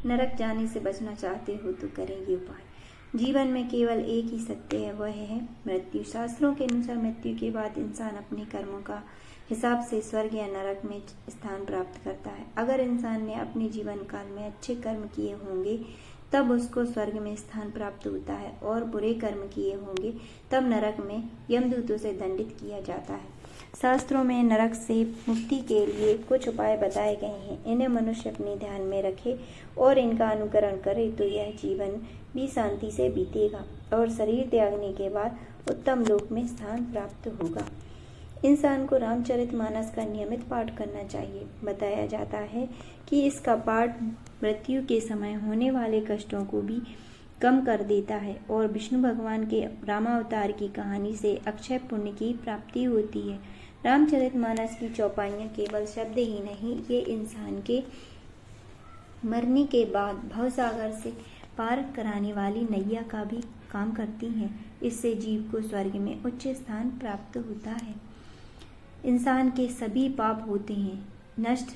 नरक जाने से बचना चाहते हो तो करें ये उपाय। जीवन में केवल एक ही सत्य है, वह है मृत्यु। शास्त्रों के अनुसार मृत्यु के बाद इंसान अपने कर्मों का हिसाब से स्वर्ग या नरक में स्थान प्राप्त करता है। अगर इंसान ने अपने जीवन काल में अच्छे कर्म किए होंगे तब उसको स्वर्ग में स्थान प्राप्त होता है, और बुरे कर्म किए होंगे तब नरक में यमदूतों से दंडित किया जाता है। शास्त्रों में नरक से मुक्ति के लिए कुछ उपाय बताए गए हैं। इन्हें मनुष्य अपने ध्यान में रखे और इनका अनुकरण करे तो यह जीवन भी शांति से बीतेगा और शरीर त्यागने के बाद उत्तम लोक में स्थान प्राप्त होगा। इंसान को रामचरितमानस का नियमित पाठ करना चाहिए। बताया जाता है कि इसका पाठ मृत्यु के समय होने वाले कष्टों को भी कम कर देता है और विष्णु भगवान के रामावतार की कहानी से अक्षय पुण्य की प्राप्ति होती है। रामचरितमानस की चौपाइयाँ केवल शब्द ही नहीं, ये इंसान के मरने के बाद भवसागर से पार कराने वाली नैया का भी काम करती हैं। इससे जीव को स्वर्ग में उच्च स्थान प्राप्त होता है। इंसान के सभी पाप होते हैं नष्ट।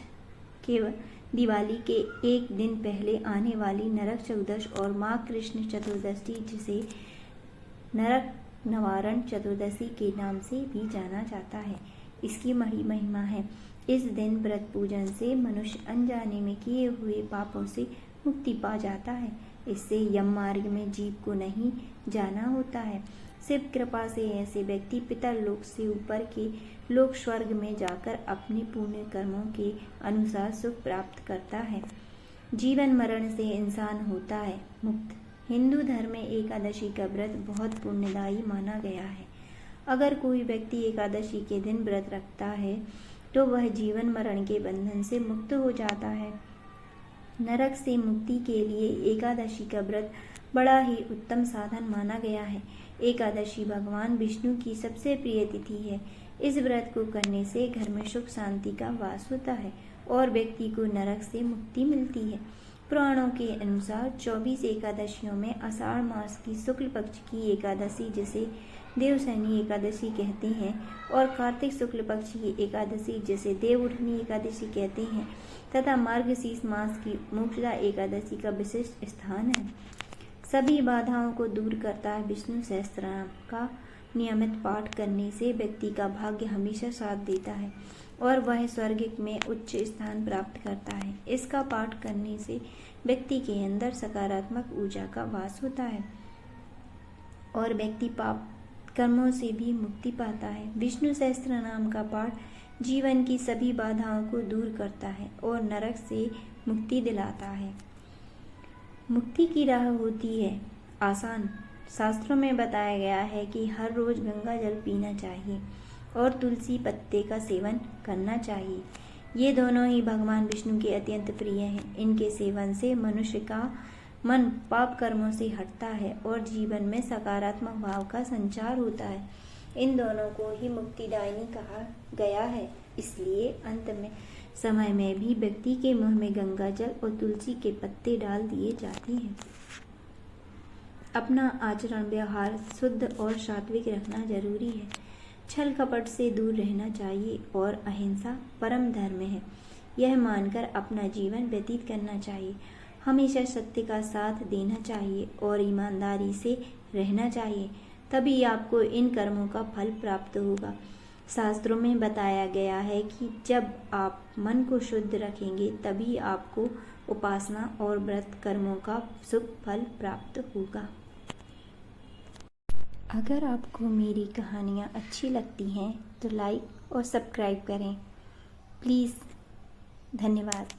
केवल दिवाली के एक दिन पहले आने वाली नरक चतुर्दश और माँ कृष्ण चतुर्दशी, जिसे नरक निवारण चतुर्दशी के नाम से भी जाना जाता है, इसकी महिमा है। इस दिन व्रत पूजन से मनुष्य अनजाने में किए हुए पापों से मुक्ति पा जाता है। इससे यम मार्ग में जीव को नहीं जाना होता है। शिव कृपा से ऐसे व्यक्ति पितर लोक से ऊपर के लोक स्वर्ग में जाकर अपने पुण्य कर्मों के अनुसार सुख प्राप्त करता है। जीवन मरण से इंसान होता है मुक्त। हिंदू धर्म में एकादशी का व्रत बहुत पुण्यदायी माना गया है। अगर कोई व्यक्ति एकादशी के दिन व्रत रखता है तो वह जीवन मरण के बंधन से मुक्त हो जाता है। नरक से मुक्ति के लिए एकादशी का व्रत बड़ा ही उत्तम साधन माना गया है। एकादशी भगवान विष्णु की सबसे प्रिय तिथि है। इस व्रत को करने से घर में सुख शांति का वास होता है और व्यक्ति को नरक से मुक्ति मिलती है। पुराणों के अनुसार 24 एकादशियों में आषाढ़ मास की शुक्ल पक्ष की एकादशी, जिसे देवशयनी एकादशी कहते हैं, और कार्तिक शुक्ल पक्ष की एकादशी, जिसे देवउठनी एकादशी कहते हैं, तथा मार्गशीर्ष मास की मोक्षदा एकादशी का विशिष्ट स्थान है। सभी बाधाओं को दूर करता है। विष्णु सहस्त्रनाम का नियमित पाठ करने से व्यक्ति का भाग्य हमेशा साथ देता है और वह स्वर्ग में उच्च स्थान प्राप्त करता है। इसका पाठ करने से व्यक्ति के अंदर सकारात्मक ऊर्जा का वास होता है और व्यक्ति पाप कर्मों से भी मुक्ति पाता है। विष्णु सहस्त्रनाम का पाठ जीवन की सभी बाधाओं को दूर करता है और नरक से मुक्ति दिलाता है। मुक्ति की राह होती है आसान। शास्त्रों में बताया गया है कि हर रोज गंगा जल पीना चाहिए और तुलसी पत्ते का सेवन करना चाहिए। ये दोनों ही भगवान विष्णु के अत्यंत प्रिय हैं। इनके सेवन से मनुष्य का मन पाप कर्मों से हटता है और जीवन में सकारात्मक भाव का संचार होता है। इन दोनों को ही मुक्तिदायिनी कहा गया है। इसलिए अंत में समय में भी व्यक्ति के मुंह में गंगा जल और तुलसी के पत्ते डाल दिए जाते हैं। अपना आचरण व्यवहार शुद्ध और सात्विक रखना जरूरी है। छल कपट से दूर रहना चाहिए और अहिंसा परम धर्म है, यह मानकर अपना जीवन व्यतीत करना चाहिए। हमेशा सत्य का साथ देना चाहिए और ईमानदारी से रहना चाहिए, तभी आपको इन कर्मों का फल प्राप्त होगा। शास्त्रों में बताया गया है कि जब आप मन को शुद्ध रखेंगे तभी आपको उपासना और व्रत कर्मों का शुभ फल प्राप्त होगा। अगर आपको मेरी कहानियाँ अच्छी लगती हैं तो लाइक और सब्सक्राइब करें प्लीज़। धन्यवाद।